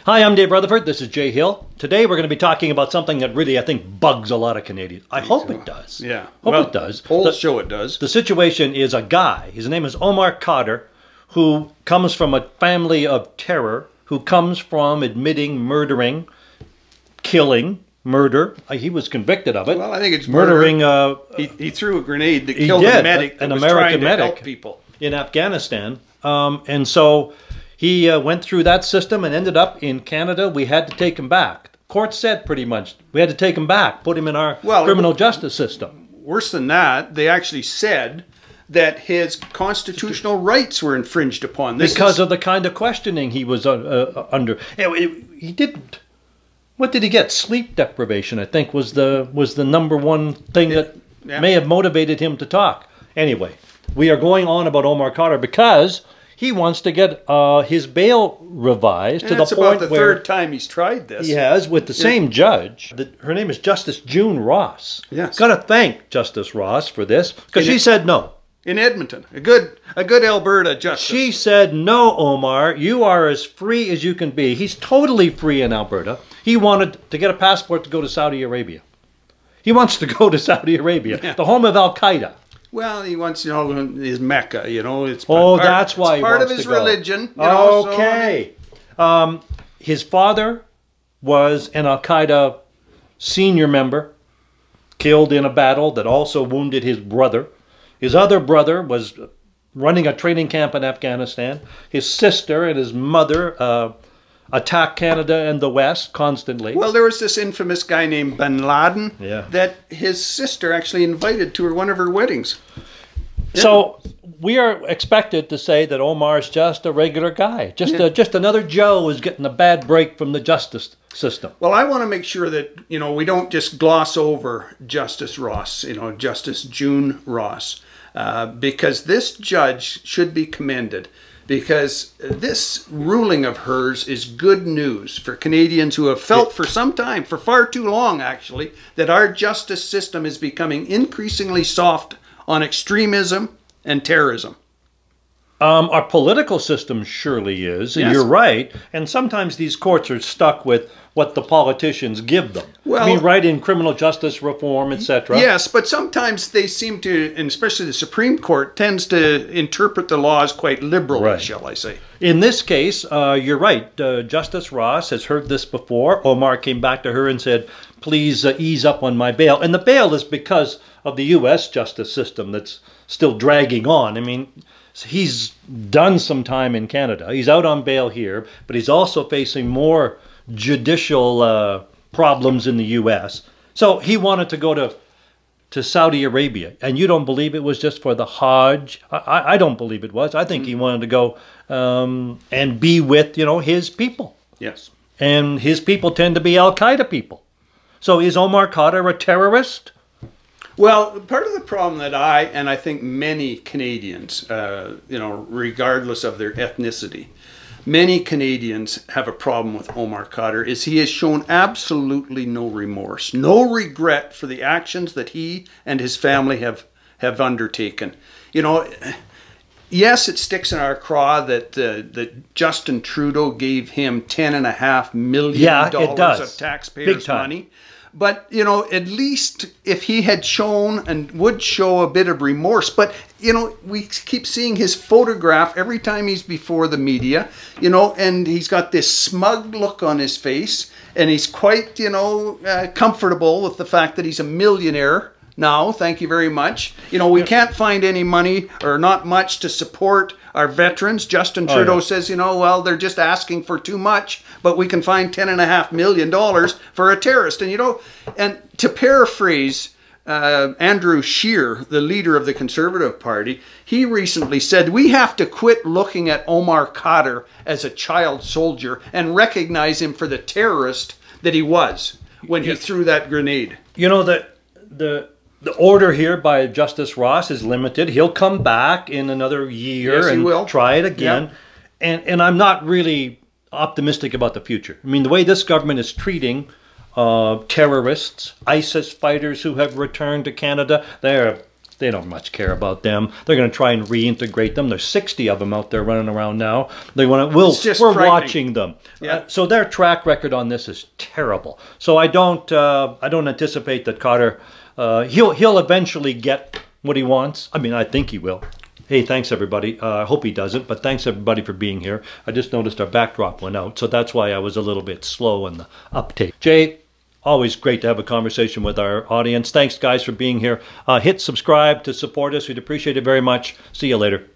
Hi, I'm Dave Rutherford. This is Jay Hill. Today we're going to be talking about something that really, I think, bugs a lot of Canadians. I hope it does. Yeah. Hope it does. Polls show it does. The situation is a guy, his name is Omar Khadar, who comes from a family of terror, who comes from admitting murdering, killing, murder. He was convicted of it. Well, I think it's murdering. He threw a grenade that killed a medic, an that was American trying to medic help people in Afghanistan, and so he went through that system and ended up in Canada. We had to take him back. The court said pretty much we had to take him back, put him in our criminal justice system. Worse than that, they actually said that his constitutional rights were infringed upon. Because of the kind of questioning he was under. He didn't. What did he get? Sleep deprivation, I think, was the number one thing that may have motivated him to talk. Anyway, we are going on about Omar Khadar because he wants to get his bail revised to the point about the where third time he's tried this. He has with the same judge. Her name is Justice June Ross. Yes. Got to thank Justice Ross for this because she said no. In Edmonton, a good Alberta justice. She said, no, Omar, you are as free as you can be. He's totally free in Alberta. He wanted to get a passport to go to Saudi Arabia. He wants to go to Saudi Arabia, the home of Al-Qaeda. Well, he wants, his Mecca, It's that's why it's part of his religion. Okay. His father was an Al-Qaeda senior member, killed in a battle that also wounded his brother. His other brother was running a training camp in Afghanistan. His sister and his mother attacked Canada and the West constantly. Well, there was this infamous guy named Bin Laden that his sister actually invited to one of her weddings. So we are expected to say that Omar's just a regular guy. Just another Joe who's getting a bad break from the justice system. Well, I want to make sure that, we don't just gloss over Justice Ross, Justice June Ross. Because this judge should be commended, because this ruling of hers is good news for Canadians who have felt for some time, for far too long actually, that our justice system is becoming increasingly soft on extremism and terrorism. Our political system surely is, and you're right. And sometimes these courts are stuck with what the politicians give them. Well, right in criminal justice reform, etc. Yes, but sometimes they seem to, and especially the Supreme Court, tends to interpret the laws quite liberally, shall I say. In this case, you're right. Justice Ross has heard this before. Omar came back to her and said, please ease up on my bail. And the bail is because of the U.S. justice system that's still dragging on. I mean, he's done some time in Canada. He's out on bail here, but he's also facing more judicial problems in the U.S. So he wanted to go to Saudi Arabia. And you don't believe it was just for the Hajj? I don't believe it was. I think he wanted to go and be with, his people. Yes. And his people tend to be Al-Qaeda people. So is Omar Khadar a terrorist? Well, part of the problem that I think many Canadians, regardless of their ethnicity, many Canadians have a problem with Omar Khadar is he has shown absolutely no remorse, no regret for the actions that he and his family have undertaken. Yes, it sticks in our craw that Justin Trudeau gave him $10.5 million of taxpayers' money. But, at least if he had shown and would show a bit of remorse. But, we keep seeing his photograph every time he's before the media, and he's got this smug look on his face. And he's quite, comfortable with the fact that he's a millionaire now. Thank you very much. We can't find any money or not much to support our veterans. Justin Trudeau says, well, they're just asking for too much, but we can find $10.5 million for a terrorist. And, and to paraphrase Andrew Scheer, the leader of the Conservative Party, he recently said, we have to quit looking at Omar Khadar as a child soldier and recognize him for the terrorist that he was when he threw that grenade. The order here by Justice Ross is limited. He'll come back in another year and try it again. Yep. And I'm not really optimistic about the future. I mean, the way this government is treating terrorists, ISIS fighters who have returned to Canada, they're They don't much care about them. They're going to try and reintegrate them. There's 60 of them out there running around now. They want to. We're watching them. Yeah. So their track record on this is terrible. So I don't anticipate that Khadar. He'll eventually get what he wants. I mean, I think he will. Hey, thanks everybody. I hope he doesn't, but thanks everybody for being here. I just noticed our backdrop went out, so that's why I was a little bit slow in the uptake. Jay, always great to have a conversation with our audience. Thanks, guys, for being here. Hit subscribe to support us. We'd appreciate it very much. See you later.